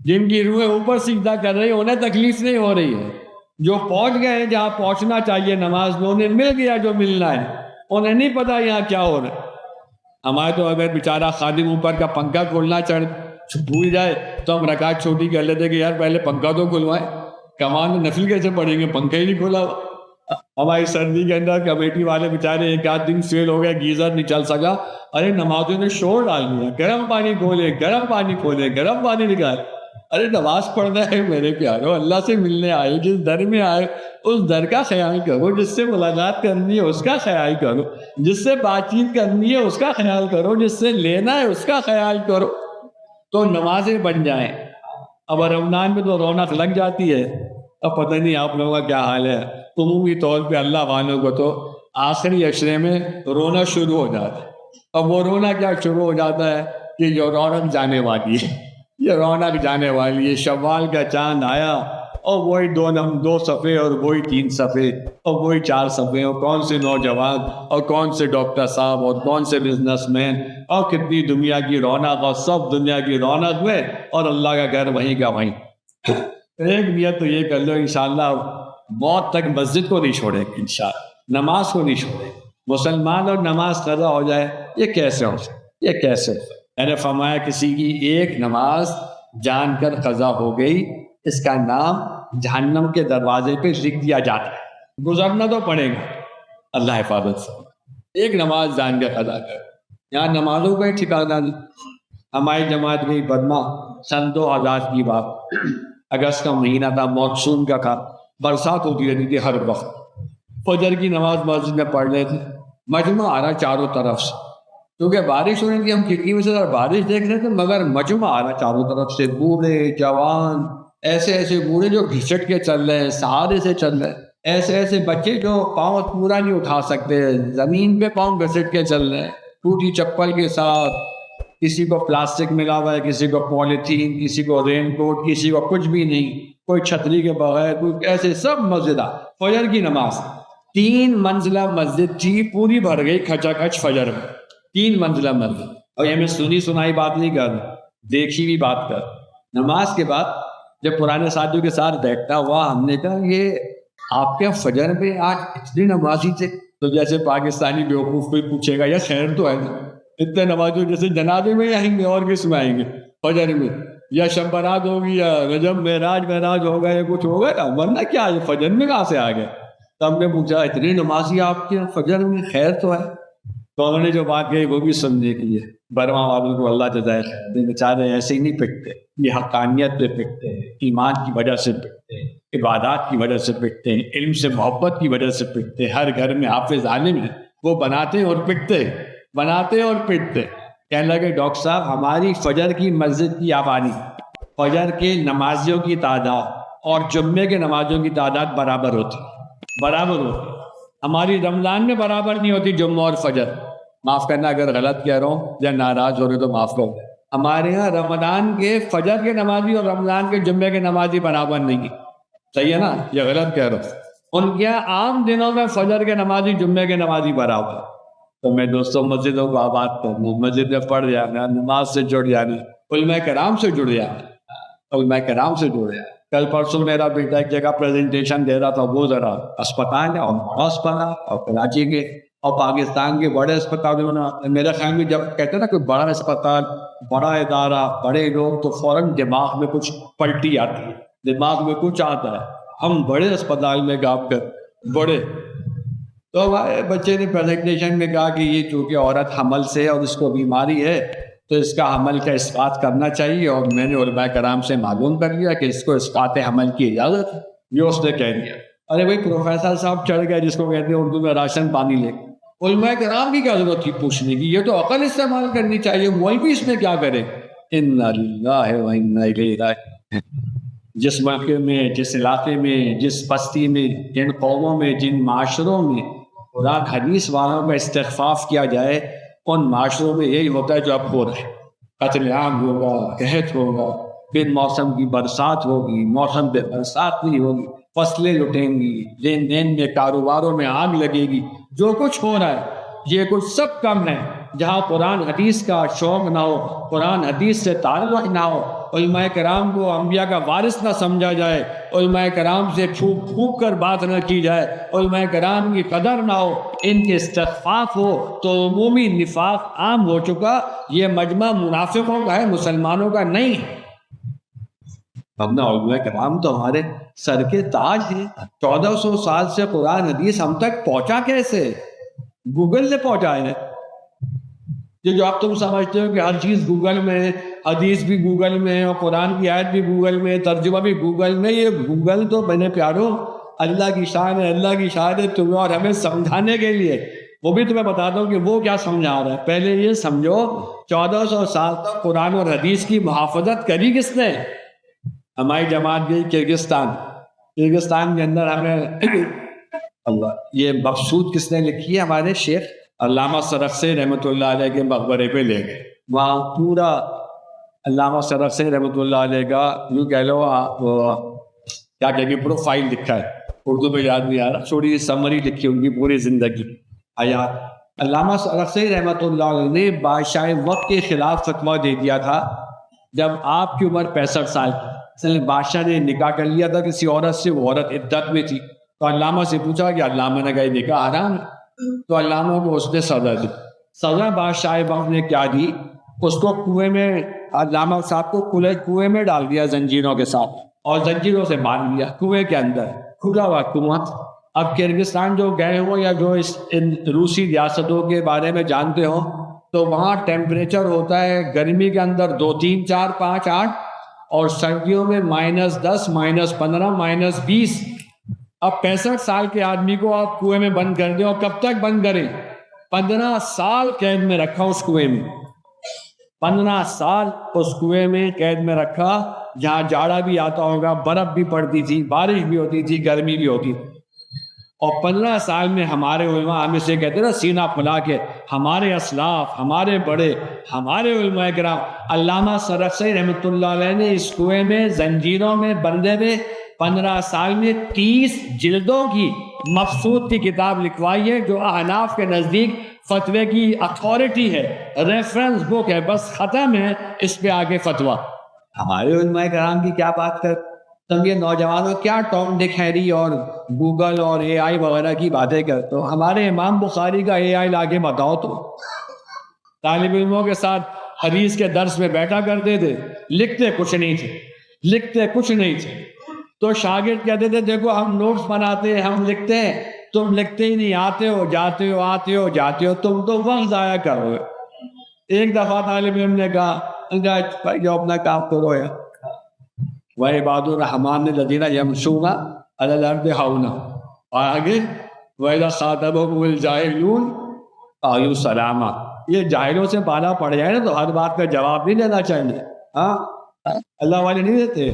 جن کی روحیں اوپر سجدہ کر رہی انہیں تکلیف نہیں ہو رہی ہے۔ جو پہنچ گئے جہاں پہنچنا چاہیے نماز میں، انہیں مل گیا جو ملنا ہے، انہیں نہیں پتا یہاں کیا ہو رہا ہے۔ ہمارے تو اگر بیچارہ خادم اوپر کا پنکھا کھولنا بھول جائے تو ہم رکعت چھوٹی کر لیتے کہ یار پہلے پنکھا تو کھلوائیں، کمان میں نفل کیسے پڑھیں گے، پنکھا ہی نہیں کھولا ہوا۔ ہماری سردی کے اندر کمیٹی والے بیچارے ایک آدھ دن فیل ہو گئے، گیزر نہیں چل سکا، ارے نمازوں نے شور ڈال دیا، گرم پانی کھولے، گرم پانی کھولے، گرم پانی نکال۔ ارے نماز پڑھنا ہے میرے پیارو، اللہ سے ملنے آئے، جس در میں آئے اس در کا خیال کرو، جس سے ملاقات کرنی ہے اس کا خیال کرو، جس سے بات چیت کرنی ہے اس کا خیال کرو، جس سے لینا ہے اس کا خیال کرو، تو نمازیں بن جائیں۔ اب رمضان میں تو رونق لگ جاتی ہے۔ اب پتہ نہیں آپ لوگوں کا کیا حال ہے، عمومی طور پہ اللہ والوں کو تو آخری عشرے میں رونا شروع ہو جاتا ہے۔ اب وہ رونا کیا شروع ہو جاتا ہے کہ یہ رونق جانے والی ہے، یہ رونق جانے والی ہے، شوال کا چاند آیا اور وہی دو صفحے اور وہی 3 صفحے اور وہی 4 صفحے، اور کون سے نوجوان اور کون سے ڈاکٹر صاحب اور کون سے بزنس مین اور کتنی دنیا کی رونق، اور سب دنیا کی رونق میں اور اللہ کا گھر وہیں کا وہیں۔ ایک نیت تو یہ کر لو انشاءاللہ موت تک مسجد کو نہیں چھوڑے، انشاءاللہ نماز کو نہیں چھوڑے۔ مسلمان اور نماز قضا ہو جائے، یہ کیسے ہو سکتا، یہ کیسے؟ میں نے فرمایا کسی کی ایک نماز جان کر قضا ہو گئی، اس کا نام جہنم کے دروازے پہ لکھ دیا جاتا ہے، گزرنا تو پڑے گا، اللہ حفاظت سے۔ ایک نماز جان کر قضا کر، یہاں نمازوں کا ہی ٹھکانہ نہیں۔ ہماری جماعت میں بدمہ سن 2000 کی بات، اگست کا مہینہ تھا، مانسون کا تھا، برسات ہوتی رہتی تھی ہر وقت۔ فجر کی نماز مسجد میں پڑھ رہے تھے، مجمع آ رہا چاروں طرف سے، کیونکہ بارش ہو رہی تھی، ہم کھڑکی میں سے بارش دیکھ رہے تھے، مگر مجمع آ رہا چاروں طرف سے، بوڑھے جوان، ایسے ایسے بوڑھے جو گھسٹ کے چل رہے ہیں، سہارے سے چل رہے ہیں، ایسے ایسے بچے جو پاؤں پورا نہیں اٹھا سکتے، زمین پہ پاؤں گھسٹ کے چل رہے ہیں، ٹوٹی چپل کے ساتھ، کسی کو پلاسٹک ملا ہوا ہے، کسی کو پولیتھین، کسی کو رین کوٹ، کسی کو کچھ بھی نہیں، کوئی چھتری کے بغیر، کوئی ایسے، سب مسجد آ فجر کی نماز۔ 3 منزلہ مسجد تھی، پوری بھر گئی کھچا کھچ فجر میں، 3 منزلہ مسجد۔ اور یہ میں سنی سنائی بات نہیں کر رہا، دیکھی ہوئی بات کر۔ نماز کے بعد جب پرانے ساتھیوں کے ساتھ بیٹھتا ہوا، ہم نے کہا یہ آپ کے فجر میں آج اتنے نمازی تھے؟ تو جیسے پاکستانی بیوقوف کوئی پوچھے گا یا خیر تو ہے نا، اتنے نمازی جیسے جنازے میں آئیں گے اور کس میں آئیں گے، فجر میں، یا شب برات ہوگی، یا رجب معراج ہوگا، یا کچھ ہوگا نا، ورنہ کیا یہ فجر میں کہاں سے آ گئے؟ تو ہم نے پوچھا اتنے نمازی آپ کے فجر میں، خیر تو ہے؟ تو انہوں نے جو بات کہی وہ بھی سننے کی ہے۔ برما والوں کو اللہ جزائے خیر دے، بیچارے ایسے ہی نہیں پٹتے، یہ حقانیت پہ پٹتے ہیں، ایمان کی وجہ سے پٹتے ہیں، عبادات کی وجہ سے پٹتے ہیں، علم سے محبت کی وجہ سے پٹتے ہیں۔ ہر گھر میں حافظ عالم ہے، وہ بناتے اور پٹتے، بناتے اور پٹتے۔ کہنے لگے ڈاکٹر صاحب ہماری فجر کی مسجد کی آبادی، فجر کے نمازیوں کی تعداد اور جمعے کے نمازیوں کی تعداد برابر ہوتی، برابر ہوتی۔ ہماری رمضان میں برابر نہیں ہوتی جمعہ اور فجر. معاف کرنا اگر غلط کہہ رہا ہوں یا ناراض ہو رہے تو معاف کرو. ہمارے یہاں رمضان کے فجر کے نمازی اور رمضان کے جمعے کے نمازی برابر نہیں. صحیح ہے نا؟ یہ غلط کہہ رہا ہوں. ان کے یہاں عام دنوں میں فجر کے نمازی جمعے کے نمازی برابر. تو میں دوستوں مسجدوں کو آباد کروں، مسجد میں پڑھ جانا، نماز سے جڑ جانا، علماء کرام سے جڑ جانا، علماء کرام سے جڑ جانا. کل پرسوں میرا بیٹا ایک جگہ پریزنٹیشن دے رہا تھا، وہ ذرا اسپتال ہے اور بڑا اسپتال اور کراچی کے اور پاکستان کے بڑے اسپتالوں میں میرے خیال میں جب کہتے ہیں نا کوئی بڑا اسپتال، بڑا ادارہ، بڑے لوگ، تو فوراً دماغ میں کچھ پلٹی آتی ہے، دماغ میں کچھ آتا ہے. ہم بڑے اسپتال میں گاپ کر بڑے. تو ہمارے بچے نے پریزنٹیشن میں کہا کہ یہ چونکہ عورت حمل سے اور اس کو بیماری ہے تو اس کا حمل کا اثبات کرنا چاہیے، اور میں نے علماء کرام سے معلوم کر لیا کہ اس کو اثبات حمل کی اجازت ہے. یہ اس نے کہہ دیا. ارے بھائی پروفیسر صاحب چڑھ گئے جس کو کہتے ہیں اردو میں راشن پانی لے. علماء کرام کی کیا ضرورت تھی پوچھنے کی؟ یہ تو عقل استعمال کرنی چاہیے. مولوی اس میں کیا کرے؟ انا للہ و انا الیہ راجعون. جس ملک میں، جس علاقے میں، جس بستی میں، جن قوموں میں، جن معاشروں میں قرآن حدیث والوں کا استخفاف کیا جائے، ان معاشروں میں یہی ہوتا ہے جو اب ہو رہا ہے. قتل عام ہوگا، قحط ہوگا، پھر موسم کی برسات ہوگی، موسم پہ برسات نہیں ہوگی، فصلیں لٹیں گی، لین دین میں، کاروباروں میں آگ لگے گی. جو کچھ ہو رہا ہے یہ کچھ سب کم ہے جہاں قرآن حدیث کا شوق نہ ہو، قرآن حدیث سے تعلق نہ ہو، علماء کرام کو انبیاء کا وارث نہ سمجھا جائے، علماء کرام سے پھونک پھونک کر بات نہ کی جائے، علماء کرام کی قدر نہ ہو، ان کے استخفاف ہو، تو عمومی نفاق عام ہو چکا. یہ مجمع منافقوں کا ہے، مسلمانوں کا نہیں ہے. ہم نے علماء کرام تو ہمارے سر کے تاج ہیں. 1400 سال سے قرآن حدیث ہم تک پہنچا کیسے؟ گوگل نے پہنچایا ہے. یہ جو اب تم سمجھتے ہو کہ ہر چیز گوگل میں ہے، حدیث بھی گوگل میں ہے اور قرآن کی آیت بھی گوگل میں ہے، ترجمہ بھی گوگل میں. یہ گوگل تو میں نے پیارو اللہ کی شان ہے، اللہ کی شان ہے تمہیں اور ہمیں سمجھانے کے لیے. وہ بھی تمہیں بتا دو کہ وہ کیا سمجھا رہا ہے. پہلے یہ سمجھو 1400 سال تک قرآن اور حدیث کی محافظت کری کس نے؟ ہماری جماعت گئی کرگستان کے اندر. ہمیں اللہ یہ مقصود کس نے لکھی ہے؟ ہمارے شیخ علامہ سرخسی رحمۃ اللہ علیہ کے مقبرے پہ لے گئے. وہاں پورا علامہ سرخسی رحمۃ اللہ علیہ کا یوں کہہ لو کیا کہ پروفائل لکھا ہے، اردو میں یاد نہیں آ رہا، چھوٹی سی سمری لکھی ان کی پوری زندگی حیات. علامہ سرخسی رحمۃ اللہ علیہ نے بادشاہ وقت کے خلاف فتویٰ دے دیا تھا جب آپ کی عمر 65 سال کی. بادشاہ نے نکاح کر لیا تھا کسی عورت سے، وہ عورت عدت میں تھی. تو علامہ سے پوچھا کہ علامہ نے کہا نکاح حرام ہے. تو علامہ کو اس نے سزا دی. سزا بادشاہ وقت نے کیا دی؟ اس کو کنویں میں، علامہ صاحب کو کنویں میں ڈال دیا زنجیروں کے ساتھ اور زنجیروں سے باندھ دیا کنویں کے اندر، کھلا ہوا کنواں. اب کرگستان جو گئے ہو یا جو ان روسی ریاستوں کے بارے میں جانتے ہو تو وہاں ٹیمپریچر ہوتا ہے گرمی کے اندر 2 3 4 5 8 اور سردیوں میں -10 -15 -20. اب 65 سال کے آدمی کو آپ کنویں میں بند کر دیں، اور کب تک بند کریں؟ 15 سال قید میں رکھا اس کنویں میں. 15 سال اس کنویں میں قید میں رکھا، جہاں جاڑا بھی آتا ہوگا، برف بھی پڑتی تھی، بارش بھی ہوتی تھی، گرمی بھی ہوتی تھی. اور 15 سال میں ہمارے علماء ہمیں سے کہتے ہیں نا سینہ پھلا کے، ہمارے اسلاف، ہمارے بڑے، ہمارے علماء کرام، علامہ سرخسی رحمۃ اللہ علیہ نے اس کنویں میں زنجیروں میں بندے میں 15 سال میں 30 جلدوں کی مقصود کی کتاب لکھوائی ہے، جو احناف کے نزدیک فتوے کی اتھارٹی ہے، ریفرنس بک ہے، بس ختم ہے، اس پہ آگے فتویٰ. ہمارے علماء کرام کی کیا بات کر تم یہ نوجوانوں کیا ٹام ڈک ہیری اور گوگل اور اے آئی وغیرہ کی باتیں کرتے ہو؟ ہمارے امام بخاری کا اے آئی لاگے بتاؤ. تو طالب علموں کے ساتھ حدیث کے درس میں بیٹھا کرتے تھے، لکھتے کچھ نہیں تھے. تو شاگرد کہتے تھے دیکھو ہم نوٹس بناتے ہیں، ہم لکھتے ہیں، تم لکھتے ہی نہیں، آتے ہو جاتے ہو، تم تو وقت ضائع کرو گے. ایک دفعہ طالب علم نے کہا بھائی جو اپنا کام کرو یا وعباد الرحمن الذین یمشون علی الارض ہونا، اور آگے وَإِذَا خَاطَبَهُمُ الْجَاهِلُونَ قَالُوا سَلَامًا. یہ جاہلوں سے بالا پڑ جائے نا تو ہر بات کا جواب نہیں دینا چاہیے. ہاں اللہ والے نہیں دیتے،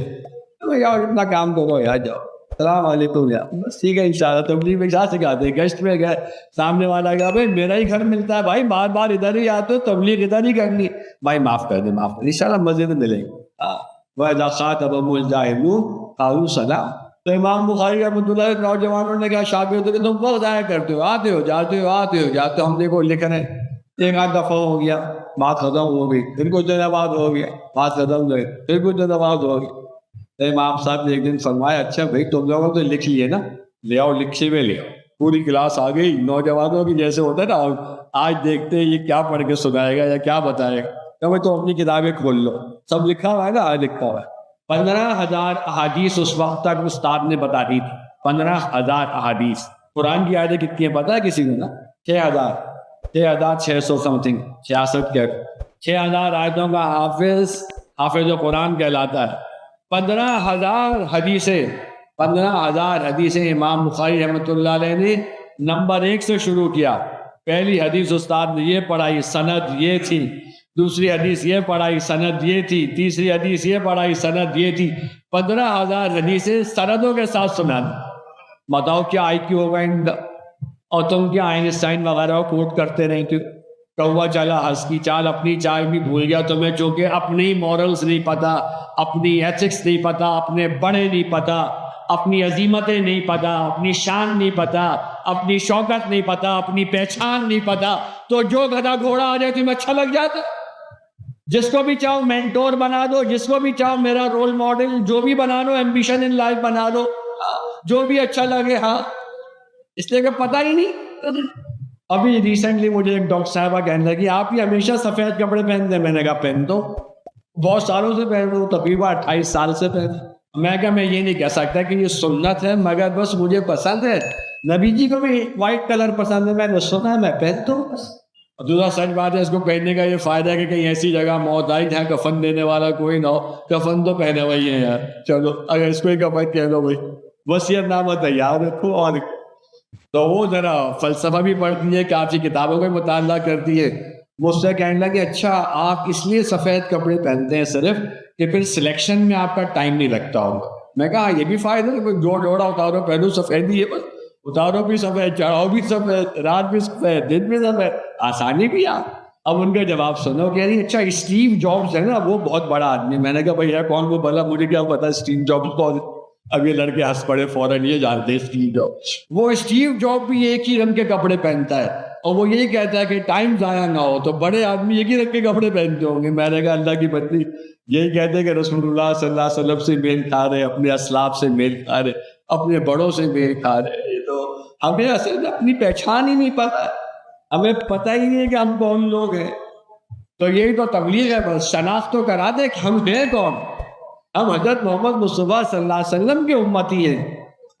یار اپنا کام کرو یار جاؤ. السلام علیکم یا بس ٹھیک ہے انشاءاللہ. تبلیغ میں کیا سکھاتے ہیں؟ گشت میں گئے, سامنے والا کہا بھائی میرا ہی گھر ملتا ہے بھائی, بار بار ادھر ہی آتے ہو, تبلیغ ادھر ہی کرنی بھائی, معاف کر دیں معاف کر دیں, انشاءاللہ مسجد میں ملیں گے. وَإِذَا خَاطَبَهُمُ الْجَاهِلُونَ قَالُوا سَلَامًا. تو امام بخاری رحمۃ اللہ نوجوانوں نے کہا شاگردوں کہ تم بہت ضائع کرتے ہو, آتے ہو جاتے ہو آتے ہو جاتے ہو, ہم دیکھو لکھ رہے ہیں, ایک آدھ دفعہ ہو گیا بات ختم ہو گئی, پھر کچھ دن بعد ہو گیا بات ختم ہو گئی, پھر کچھ دن بعد ہو گئی. تو امام صاحب نے ایک دن فرمایا اچھا بھائی تم لوگوں تو لکھ لیے نا, لے آؤ لکھے میں لے آؤ. پوری کلاس آ گئی نوجوانوں کی, جیسے ہوتا ہے نا آج دیکھتے ہیں یہ کیا پڑھ کے سنائے گا یا کیا بتائے گا. کہ بھائی تم اپنی کتابیں کھول لو, سب لکھا ہوا ہے نا, آج لکھا ہوا ہے. 15,000 احادیث اس وقت تک استاد نے بتا دی تھی. 15,000 احادیث. قرآن کی آیتیں کتنی ہیں پتہ ہے کسی کو نا؟ 6,600 سم تھنگ, 66 کے 6,000 آیتوں کا حافظ و قرآن کہلاتا ہے. 15,000 حدیثیں 15,000 حدیثیں امام بخاری رحمۃ اللہ علیہ نے نمبر 1 سے شروع کیا. پہلی حدیث استاد نے یہ پڑھائی, سند یہ تھی. دوسری حدیث یہ پڑھائی, سند یہ تھی. تیسری حدیث یہ پڑھائی, سند یہ تھی. 15,000 حدیثیں سندوں کے ساتھ سنانا. بتاؤ کیا آئی کیو ہوگا ان کا. اور تم کیا آئنسٹائن وغیرہ کو کوٹ کرتے رہے تھے, کوا چلا ہنس کی چال اپنی چائے بھی بھول گیا تمہیں, چونکہ اپنی مورلز نہیں پتا, اپنی ایتھکس نہیں پتا, اپنے بڑے نہیں پتا, اپنی عظیمتیں نہیں پتا, اپنی شان نہیں پتا, اپنی شوکت نہیں پتا, اپنی پہچان نہیں پتا, تو جو گدھا گھوڑا آ جائے تمہیں اچھا لگ جاتا. جس کو بھی چاہو مینٹور بنا دو, جس کو بھی چاہو میرا رول ماڈل جو بھی بنا دو, ایمبیشن ان لائف بنا دو, جو بھی اچھا لگے. ہاں اس لیے کہ پتہ ہی نہیں. ابھی ریسنٹلی مجھے ایک ڈاکٹر صاحبہ کہنے لگی آپ یہ ہمیشہ سفید کپڑے پہنتے ہیں. میں نے کہا پہن دو, بہت سالوں سے پہن رہا ہوں, تقریباً 28 سال سے پہن. میں کہا میں یہ نہیں کہہ سکتا کہ یہ سنت ہے, مگر بس مجھے پسند ہے. نبی جی کو بھی وائٹ کلر پسند ہے, میں نے سنا ہے میں پہنتا ہوں بس. دوسرا سچ بات ہے اس کو پہننے کا یہ فائدہ ہے کہ کہیں ایسی جگہ موت آئی جہاں کفن دینے والا کوئی نہ ہو. کفن تو پہنے ہوئی ہے یار, چلو اگر اس کو ہی کفن کہہ دو بھائی, وصیت نامہ تیار رکھو. اور تو وہ ذرا فلسفہ بھی پڑھتی ہے, کافی کتابوں کا مطالعہ کرتی ہے. مجھ سے کہنے لگا کہ اچھا آپ اس لیے سفید کپڑے پہنتے ہیں صرف کہ پھر سلیکشن میں آپ کا ٹائم نہیں لگتا ہوگا. میں کہا یہ بھی فائدہ ہے, جو جوڑا اتارو پہنو سفید ہی ہے, بس اتارو بھی سفید, چڑھاؤ بھی سفید, رات بھی سفید, دن بھی سفید, آسانی بھی. اب ان کا جواب سنو. کہہ رہی اچھا اسٹیو جابس ہے نا وہ بہت بڑا آدمی. میں نے کہا بھیا کون وہ بھلا, مجھے کیا پتا اسٹیو جابس کون. اب یہ لڑکے ہنس پڑے فوراً, یہ جانتے اسٹیو جابس. وہ اسٹیو جاب بھی ایک ہی رنگ کے کپڑے پہنتا ہے, اور وہ یہی کہتا ہے کہ ٹائم ضائع نہ ہو, تو بڑے آدمی ایک ہی رنگ کے کپڑے پہنتے ہوں گے. میں نے کہا اللہ کی بندی, یہی کہتے ہیں کہ رسول اللہ صلی اللہ علیہ وسلم سے میل کھا رہے, اپنے اسلاف سے میل کھا رہے, اپنے بڑوں سے میل کھا رہے. یہ تو ہمیں اصل میں اپنی پہچان ہی نہیں پتا, ہمیں پتہ ہی نہیں ہے کہ ہم کون لوگ ہیں. تو یہی تو تبلیغ ہے, بس شناخت تو کرا دے کہ ہم ہیں کون. ہم حضرت محمد مصطفیٰ صلی اللہ علیہ وسلم کے امتی ہیں,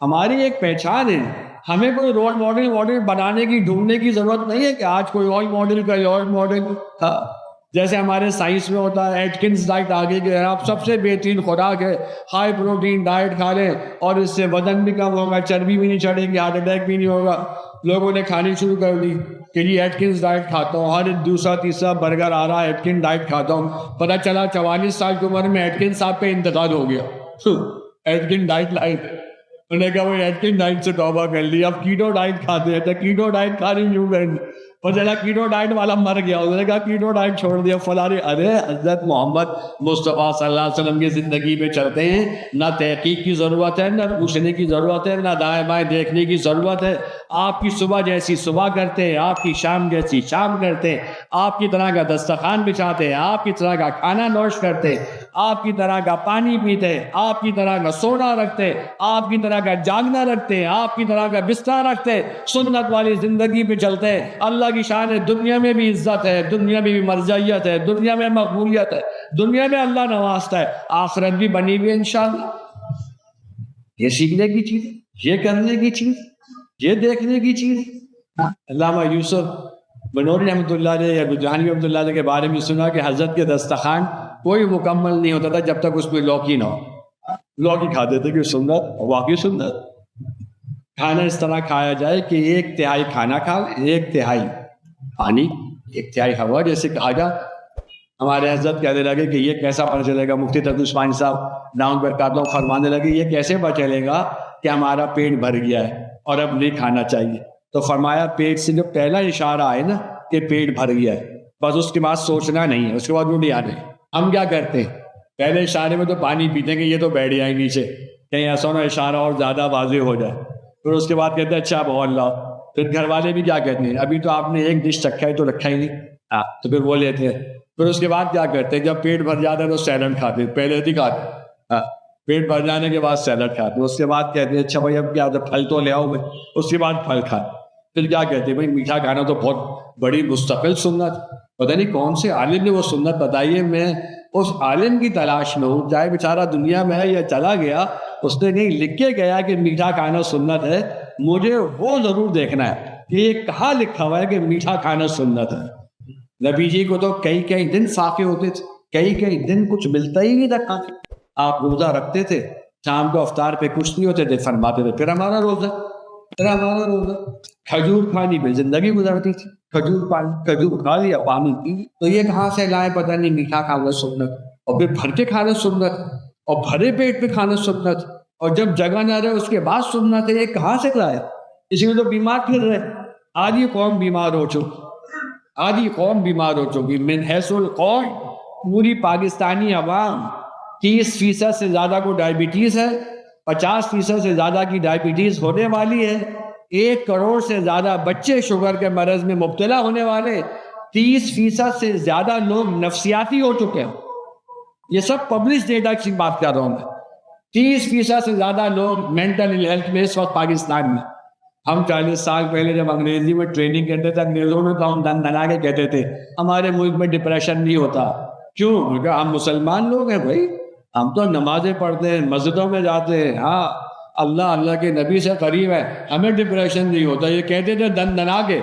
ہماری ایک پہچان ہے. ہمیں کوئی رول ماڈل بنانے کی ڈھونڈنے کی ضرورت نہیں ہے کہ آج کوئی اور ماڈل کا اور ماڈل. ہاں جیسے ہمارے سائنس میں ہوتا ہے ایٹکنز ڈائٹ آگے کہ آپ سب سے بہترین خوراک ہے, ہائی پروٹین ڈائٹ کھا لیں اور اس سے وزن بھی کم ہوگا, چربی بھی نہیں چڑھے گی, ہارٹ اٹیک بھی نہیں ہوگا. لوگوں نے کھانی شروع کر دی کہ یہ ایٹکنز ڈائٹ کھاتا ہوں, ہر دوسرا تیسرا برگر آ رہا ہے ایٹکن ڈائٹ کھاتا ہوں. پتہ چلا 44 سال کی عمر میں ایٹکن صاحب پہ انتقال ہو گیا. ایٹکن ڈائٹ لائٹ, انہوں نے کہا وہ ایٹکن ڈائٹ سے توبہ کر لی, اب کیٹو ڈائٹ کھاتے ہیں. تو کیٹو ڈائٹ کھانی شروع کر دی, اور چلا کیٹو ڈائٹ والا مر گیا, انہوں نے کہا کیٹو ڈائٹ چھوڑ دیا فلاں. ارے حضرت محمد مصطفیٰ صلی اللہ علیہ وسلم کی زندگی میں چلتے ہیں, نہ تحقیق کی ضرورت ہے, نہ پوچھنے کی ضرورت ہے, نہ دائیں بائیں دیکھنے کی ضرورت ہے. آپ کی صبح جیسی صبح کرتے ہیں, آپ کی شام جیسی شام کرتے ہیں, آپ کی طرح کا دسترخوان بچھاتے ہیں, آپ کی طرح کا کھانا نوش کرتے ہیں, آپ کی طرح کا پانی پیتے ہیں, آپ کی طرح کا سونا رکھتے ہیں, آپ کی طرح کا جاگنا رکھتے ہیں, آپ کی طرح کا بستر رکھتے ہیں, سنت والی زندگی پہ چلتے ہیں. اللہ کی شان ہے, دنیا میں بھی عزت ہے, دنیا میں بھی مرضیت ہے, دنیا میں مقبولیت ہے, دنیا میں اللہ نوازتا ہے, آخرت بھی بنی ہوئی ہے انشاءاللہ. یہ سیکھنے کی چیز, یہ کرنے کی چیز, یہ دیکھنے کی چیز. علامہ یوسف بنوری رحمۃ اللہ علیہ یا گجرانی رحمۃ اللہ علیہ کے بارے میں سنا کہ حضرت کے دسترخوان کوئی مکمل نہیں ہوتا تھا جب تک اس میں لوکی نہ ہو. لوکی کھاتے تھے کہ سنت, واقعی سنت. کھانا اس طرح کھایا جائے کہ 1/3 کھانا کھا, 1/3 پانی, 1/3 ہوا. جیسے کہا جا ہمارے حضرت کہنے لگے کہ یہ کیسا پتہ چلے گا, مفتی تقی عثمانی صاحب نام برکاتہ فرمانے لگے یہ کیسے پتہ چلے گا کہ ہمارا پیٹ بھر گیا ہے اور اب نہیں کھانا چاہیے. تو فرمایا پیٹ سے جو پہلا اشارہ آئے نا کہ پیٹ بھر گیا ہے، بس اس کے بعد سوچنا نہیں ہے، اس کے بعد وہ نہیں آنے. ہم کیا کرتے ہیں پہلے اشارے میں تو پانی پیتے ہیں کہ یہ تو بیٹھ جائیں نیچے، کہیں ایسا نہ اشارہ اور زیادہ واضح ہو جائے. پھر اس کے بعد کہتے ہیں اچھا بہت لاؤ. پھر گھر والے بھی کیا کہتے ہیں ابھی تو آپ نے ایک ڈش رکھا ہے تو رکھا ہی نہیں، تو پھر وہ لیتے ہیں. پھر اس کے بعد کیا کرتے ہیں جب پیٹ بھر جاتا ہے تو سیلڈ کھاتے ہیں، پہلے نہیں کھاتے، پیٹ بھر جانے کے بعد سیلڈ کھاتے ہیں. اس کے بعد کہتے ہیں اچھا بھائی اب کیا پھل تو لے آؤ بھائی، اس کے بعد پھل کھاتے. پھر کیا کہتے ہیں بھائی میٹھا کھانا تو بہت بڑی مستقل سنت، پتہ نہیں کون سے عالم نے وہ سنت بتائی ہے. میں اس عالم کی تلاش میں ہوں، چاہے بیچارہ دنیا میں ہے یا چلا گیا، اس نے نہیں لکھ کے گیا کہ میٹھا کھانا سنت ہے. مجھے وہ ضرور دیکھنا ہے کہ یہ کہاں لکھا ہوا ہے کہ میٹھا کھانا سنت ہے. نبی جی کو تو کئی دن فاقے ہوتے تھے، کئی دن کچھ ملتا ہی نہیں تھا. آپ روزہ رکھتے تھے، شام کو افطار پہ کچھ نہیں ہوتے تھے، فرماتے تھے پھر ہمارا روزہ. کھجور کھانی پہ زندگی گزرتی تھی، کھجور کھا لیا، پانی پی. تو یہ کہاں سے لائے پتہ نہیں میٹھا کھانا سنت، اور پھر بھر کے کھانا سنت، اور بھرے پیٹ پہ کھانا سنت، اور جب جگہ نہ رہے اس کے بعد سنت ہے. یہ کہاں سے لائے؟ اسی میں تو بیمار پھر رہے. آدھی قوم بیمار ہو چکی، من حیث القوم پوری پاکستانی عوام 30% سے زیادہ کو ڈائبٹیز ہے، 50% سے زیادہ کی ڈائبٹیز ہونے والی ہے، 1 کروڑ سے زیادہ بچے شوگر کے مرض میں مبتلا ہونے والے، 30% سے زیادہ لوگ نفسیاتی ہو چکے ہیں. یہ سب پبلش ڈیٹا کی بات کر رہا ہوں میں. 30% سے زیادہ لوگ مینٹل ہیلتھ میں اس وقت پاکستان میں. ہم 40 سال پہلے جب انگریزی میں ٹریننگ کرتے تھے، انگریزوں میں تو ہم دن دنا کے کہتے تھے ہمارے ملک میں ڈپریشن نہیں ہوتا. کیوں؟ کیونکہ ہم مسلمان لوگ ہیں بھائی، ہم تو نمازیں پڑھتے ہیں، مسجدوں میں جاتے ہیں، ہاں اللہ کے نبی سے قریب ہے، ہمیں ڈپریشن نہیں ہوتا. یہ کہتے تھے دن دنا کے.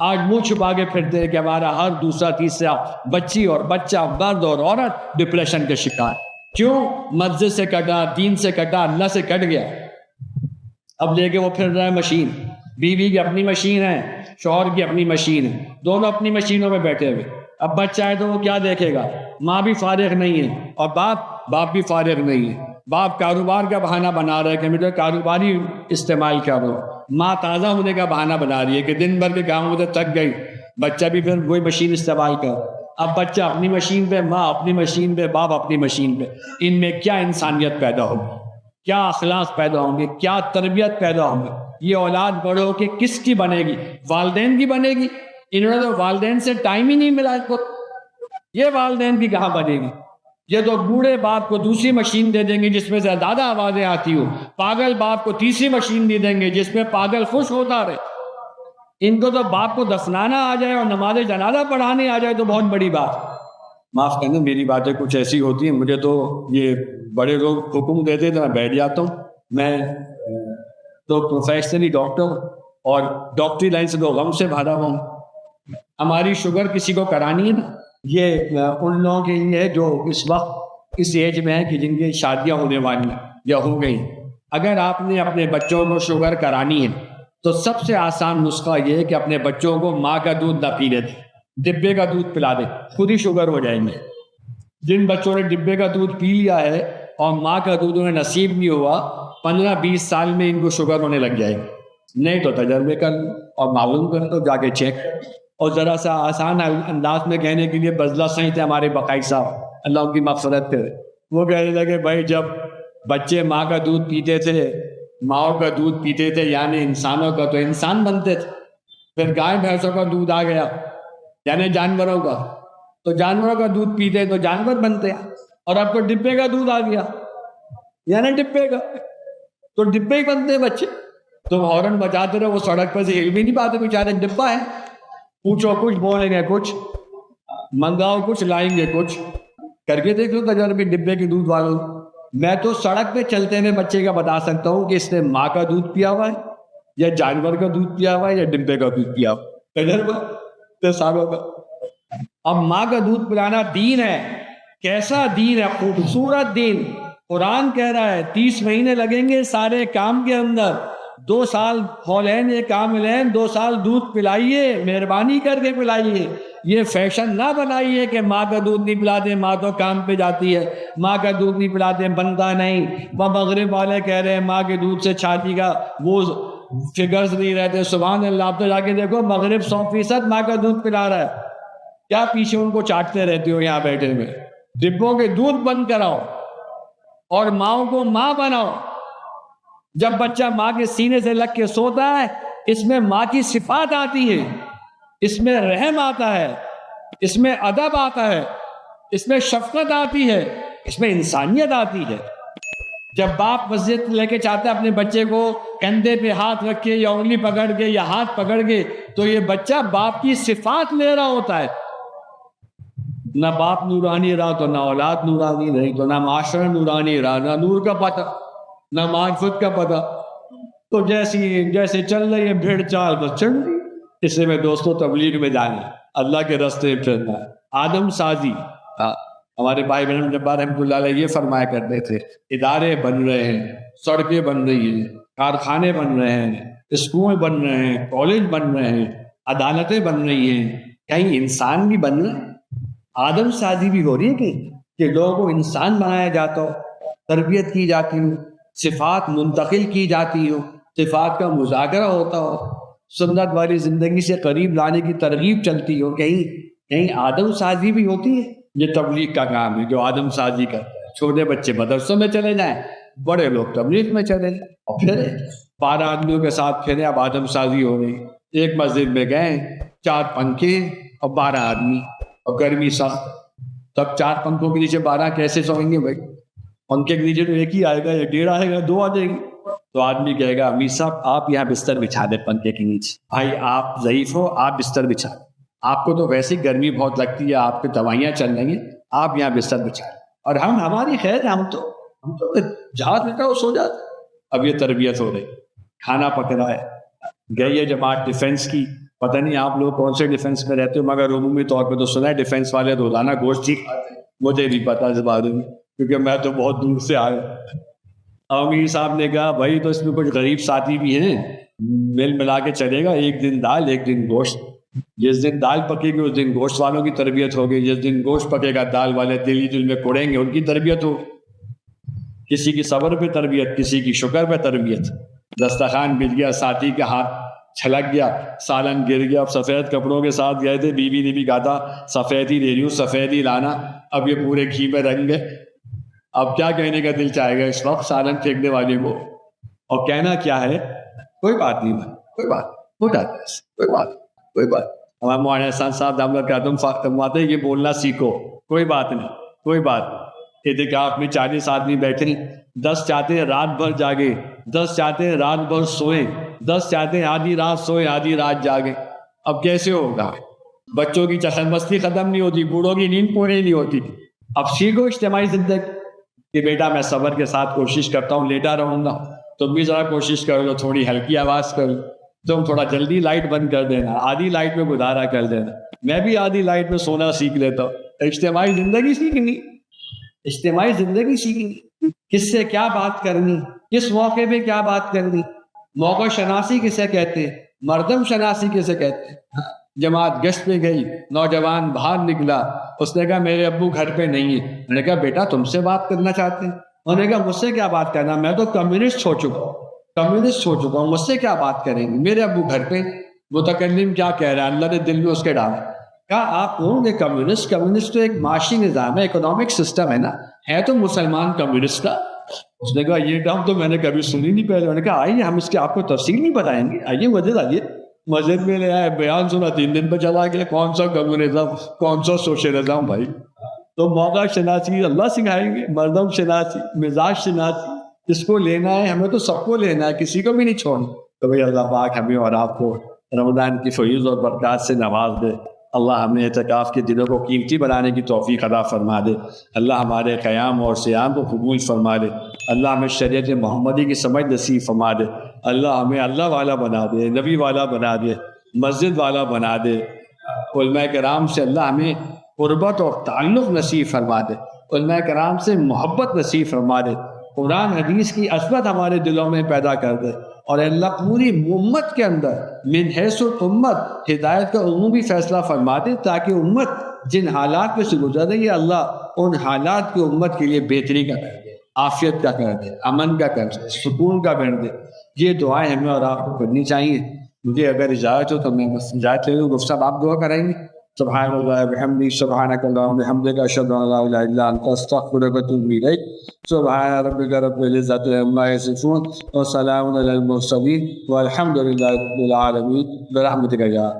آج منہ چھپا کے پھرتے ہیں کہ ہمارا ہر دوسرا تیسرا بچی اور بچہ، مرد اور عورت ڈپریشن کے شکار. کیوں؟ مسجد سے کٹا، دین سے کٹا، اللہ سے کٹ گیا. اب لے کے وہ پھر رہا ہے مشین. بیوی کی اپنی مشین ہے، شوہر کی اپنی مشین ہے، دونوں اپنی مشینوں میں بیٹھے ہوئے. اب بچہ ہے تو وہ کیا دیکھے گا؟ ماں بھی فارغ نہیں ہے اور باپ بھی فارغ نہیں ہے. باپ کاروبار کا بہانہ بنا رہا ہے کہ مجھے کاروباری استعمال کر رہا ہوں. ماں تازہ ہونے کا بہانہ بنا رہی ہے کہ دن بھر کے کاموں سے تھک گئی، بچہ بھی پھر وہی مشین استعمال کر. اب بچہ اپنی مشین پہ، ماں اپنی مشین پہ، باپ اپنی مشین پہ. ان میں کیا انسانیت پیدا ہوگی، کیا اخلاق پیدا ہوں گے، کیا تربیت پیدا ہوں گے؟ یہ اولاد بڑے ہو کے کس کی بنے گی؟ والدین کی بنے گی. انہوں نے تو والدین سے ٹائم ہی نہیں ملا کو. یہ والدین کی کہاں بنے گی؟ یہ تو بوڑھے باپ کو دوسری مشین دے دیں گے جس میں سے زیادہ آوازیں آتی ہوں، پاگل باپ کو تیسری مشین دے دیں گے جس میں پاگل خوش ہوتا رہے. ان کو تو باپ کو دفنانا آ جائے اور نماز جنازہ پڑھانے آ جائے تو بہت بڑی بات. معاف کرنا میری باتیں کچھ ایسی ہوتی ہیں، مجھے تو یہ بڑے لوگ حکم دیتے تو میں بیٹھ جاتا ہوں. میں تو پروفیشنلی ڈاکٹر اور ڈاکٹری لائن سے تو غم سے بھرا ہوں. ہماری شوگر کسی کو کرانی ہے نا، یہ ان لوگوں کے لیے جو اس وقت اس ایج میں ہے کہ جن کی شادیاں ہونے والی ہیں یا ہو گئی. اگر آپ نے اپنے بچوں کو شوگر کرانی ہے تو سب سے آسان نسخہ یہ ہے کہ اپنے بچوں کو ماں کا دودھ نہ پینے دیں، ڈبے کا دودھ پلا دیں، خود ہی شوگر ہو جائیں گے. جن بچوں نے ڈبے کا دودھ پی لیا ہے اور ماں کا دودھ انہیں نصیب نہیں ہوا، 15-20 سال میں ان کو شوگر ہونے لگ جائے گی. نہیں تو تجربے کر اور معلوم کر تو جا کے چیک. اور ذرا سا آسان انداز میں کہنے کے لیے بزلہ صحیح تھے ہمارے بقائی صاحب، اللہ ان کی مغفرت کرے. وہ کہنے لگے بھائی جب بچے ماں کا دودھ پیتے تھے، ماؤں کا دودھ پیتے تھے یعنی انسانوں کا، تو انسان بنتے تھے. پھر گائے بھینسوں کا دودھ آ گیا یعنی جانوروں کا، تو جانوروں کا دودھ پیتے تو جانور بنتے. اور اب تو ڈبے کا دودھ آ گیا یعنی ڈبے کا، تو ڈبے ہی بنتے بچے. تو ہارن بجاتے رہے، وہ سڑک پر سے ہل بھی نہیں پاتے، بیچارے ڈبہ ہے. پوچھو کچھ، بولیں گے کچھ، منگاؤ کچھ، لائیں گے کچھ. کر کے دیکھ لو تجربے ڈبے کے دودھ والوں. میں تو سڑک پہ چلتے ہوئے بچے کا بتا سکتا ہوں کہ اس نے ماں کا دودھ پیا ہوا ہے یا جانور کا دودھ پیا ہوا ہے یا ڈبے کا دودھ پیا ہوا. تجربہ سالوں کا. اب ماں کا دودھ پلانا دین ہے. کیسا دین ہے؟ خوبصورت دین. قرآن کہہ رہا ہے 30 مہینے لگیں گے سارے کام کے اندر، 2 سال حولین کاملین، 2 سال دودھ پلائیے، مہربانی کر کے پلائیے. یہ فیشن نہ بنائیے کہ ماں کا دودھ نہیں پلا دیں، ماں تو کام پہ جاتی ہے، ماں کا دودھ نہیں پلا دیں بنتا نہیں. وہ مغرب والے کہہ رہے ہیں ماں کے دودھ سے چھاتی کا وہ فگرز نہیں رہتے. سبحان اللہ، آپ تو جا کے دیکھو مغرب 100% ماں کا دودھ پلا رہا ہے. کیا پیچھے ان کو چاٹتے رہتے ہو یہاں بیٹھے ہوئے؟ ڈبوں کے دودھ بند کراؤ اور ماؤں کو ماں بناؤ. جب بچہ ماں کے سینے سے لگ کے سوتا ہے اس میں ماں کی صفات آتی ہے، اس میں رحم آتا ہے، اس میں ادب آتا ہے، اس میں شفقت آتی ہے، اس میں انسانیت آتی ہے. جب باپ مسجد لے کے چاہتا ہے اپنے بچے کو کندھے پہ ہاتھ رکھ کے یا انگلی پکڑ کے یا ہاتھ پکڑ کے، تو یہ بچہ باپ کی صفات لے رہا ہوتا ہے. نہ باپ نورانی رہا تو نہ اولاد نورانی رہی، تو نہ معاشرہ نورانی رہا، نہ نور کا پتہ نہ معرفت کا پتہ. تو جیسے چل رہی ہے بھیڑ چال بس چل رہی. اس لیے میں دوستوں تبلیغ میں جانا، اللہ کے راستے میں پھرنا. آدم سازی، ہمارے بھائی بہن جبار رحمۃ اللہ علیہ یہ فرمایا کرتے تھے، ادارے بن رہے ہیں، سڑکیں بن رہی ہیں، کارخانے بن رہے ہیں، اسکول بن رہے ہیں، کالج بن رہے ہیں، عدالتیں بن رہی ہیں، کہیں انسان بھی بن رہے ہیں. آدم سازی بھی ہو رہی ہے کہ لوگوں کو انسان بنایا جاتا ہو، تربیت کی جاتی ہو، صفات منتقل کی جاتی ہو، صفات کا مذاکرہ ہوتا ہو، سنت والی زندگی سے قریب لانے کی ترغیب چلتی ہو. کہیں آدم سازی بھی ہوتی ہے. یہ تبلیغ کا کام ہے جو آدم سازی کرتا ہے. چھوٹے بچے مدرسوں میں چلے جائیں، بڑے لوگ تبلیغ میں چلے جائیں، اور پھر 12 آدمیوں کے ساتھ پھرے. اب آدم سازی ہو رہی. ایک مسجد میں گئے، 4 پنکھے اور 12 آدمی، اور گرمی سخت. تب 4 پنکھوں کے نیچے 12 کیسے سوئیں گے بھائی؟ پنکھے کے نیچے تو ایک ہی آئے گا یا 1.5 آئے گا، 2 آ جائیں گے. تو آدمی کہے گا امیر صاحب آپ یہاں بستر بچھا دیں پنکھے کے نیچے. بھائی آپ ضعیف ہو، آپ بستر بچھا دیں. آپ کو تو ویسے ہی گرمی بہت لگتی ہے، آپ کی دوائیاں چل رہی ہیں، آپ یہاں بستر بچھا دیں. اور ہماری خیر ہے، ہم تو جہاں بیٹھا ہو سو جاتے. اب یہ تربیت ہو رہی. کھانا پک رہا ہے، گئی ہے جماعت ڈیفنس کی. پتہ نہیں آپ لوگ کون سے ڈیفنس میں رہتے ہو، مگر عمومی طور پہ تو سنا ہے ڈیفنس والے روزانہ گوشت ہی کھاتے ہیں. مجھے نہیں پتا اس بارے میں کیونکہ میں تو بہت دور سے آیا. امیر صاحب نے کہا بھائی تو اس میں کچھ غریب ساتھی بھی ہیں، مل ملا کے چلے گا، ایک دن دال ایک دن گوشت. جس دن دال پکے گی اس دن گوشت والوں کی تربیت ہوگی، جس دن گوشت پکے گا دال والے دل ہی دل میں کوڑیں گے، ان کی تربیت ہوگی. کسی کی صبر پہ تربیت، کسی کی شکر پہ تربیت. دسترخوان بچ گیا، ساتھی کا ہاتھ چھلک گیا، سالن گر گیا. اب سفید کپڑوں کے ساتھ گئے تھے، بیوی نے بھی کہا تھا سفید ہی لے رہی ہوں، سفید ہی لانا. اب یہ پورے گھی میں رنگ گئے. اب کیا کہنے کا دل چاہے گا اس وقت سالن پھینکنے والے کو؟ اور کہنا کیا ہے؟ کوئی بات نہیں بھائی، کوئی بات ہو جاتا ہے، کوئی بات. ہمارے مولانا احسان صاحب دامت قدم فرماتے ہیں یہ بولنا سیکھو، کوئی بات نہیں، کوئی بات. اعتکاف میں 40 آدمی بیٹھے ہیں، 10 چاہتے ہیں رات بھر جاگے، 10 چاہتے ہیں رات بھر سوئیں، 10 چاہتے ہیں آدھی رات سوئیں آدھی رات جاگے. اب کیسے ہوگا؟ بچوں کی چہل مستی ختم نہیں ہوتی، بوڑھوں کی نیند پوری نہیں ہوتی. اب سیکھو اجتماعی زندگی کہ بیٹا میں صبر کے ساتھ کوشش کرتا ہوں، لیٹا رہوں گا، تم بھی ذرا کوشش کرو تو تھوڑی ہلکی آواز کرو، تم تھوڑا جلدی لائٹ بند کر دینا، آدھی لائٹ میں گزارا کر دینا، میں بھی آدھی لائٹ میں سونا سیکھ لیتا ہوں. اجتماعی زندگی سیکھنی، اجتماعی زندگی سیکھنی، کس سے کیا بات کرنی، کس موقع پہ کیا بات کرنی. موقع شناسی کسے کہتے ہیں، مردم شناسی کسے کہتے ہیں. جماعت گشت پہ گئی، نوجوان باہر نکلا، اس نے کہا میرے ابو گھر پہ نہیں ہیں. میں نے کہا بیٹا تم سے بات کرنا چاہتے ہیں؟ انہوں نے کہا مجھ سے کیا بات کرنا، میں تو کمیونسٹ ہو چکا ہوں، مجھ سے کیا بات کریں گے، میرے ابو گھر پہ. متکلم کیا کہہ رہا ہے، اللہ نے دل میں اس کے ڈالا. کہا آپ ہوں گے کمیونسٹ تو ایک معاشی نظام ہے، اکنامک سسٹم ہے نا، ہے تو مسلمان کمیونسٹ کا. اس نے کہا یہ ٹرم تو میں نے کبھی سنی نہیں پہلے. انہوں نے کہا آئیے ہم اس کی آپ کو تفصیل نہیں بتائیں گے، آئیے مسجد آئیے. مسجد میں لے آئے، بیان سنا، 3 دن پہ چلا گیا. کون سا کمیونزم، کون سا سوشلزم بھائی. تو موقع شناسی اللہ سکھائیں گے، مردم شناسی، مزاج شناسی، اس کو لینا ہے ہمیں تو سب کو لینا ہے، کسی کو بھی نہیں چھوڑنا. تو بھائی اللہ پاک ہمیں اور آپ کو رمضان کی فیوز اور برکات سے نواز دے. اللہ ہمیں اعتکاف کے دنوں کو قیمتی بنانے کی توفیق عطا فرما دے. اللہ ہمارے قیام اور صیام کو قبول فرما دے. اللہ ہمیں شریعت محمدی کی سمجھ نصیب فرما دے. اللہ ہمیں اللہ والا بنا دے، نبی والا بنا دے، مسجد والا بنا دے. علماء کرام سے اللہ ہمیں قربت اور تعلق نصیب فرما دے. علماء کرام سے محبت نصیب فرما دے. قرآن حدیث کی عظمت ہمارے دلوں میں پیدا کر دے. اور اے اللہ پوری امت کے اندر من حیث الامت ہدایت کا عمومی فیصلہ فرما دے، تاکہ امت جن حالات میں سے گزر رہی ہے اللہ ان حالات کی امت کے لیے بہتری کا کر دے، عافیت کا کر دے، امن کا کر دے، سکون کا کر دے۔ یہ دعائیں ہمیں اور آپ کو کرنی چاہیے۔ مجھے اگر اجازت ہو تو میں بس اجازت لے لوں، گفتہ آپ دعا کریں گے۔ سبحان اللہ بحمدہ، سبحانک اللہم بحمدک، اشہد ان لا الہ الا انت، استغفرک واتوب الیک۔ سبحان ربک رب العزۃ عما یصفون وسلام علی المرسلین والحمد للہ رب العالمین برحمتک یا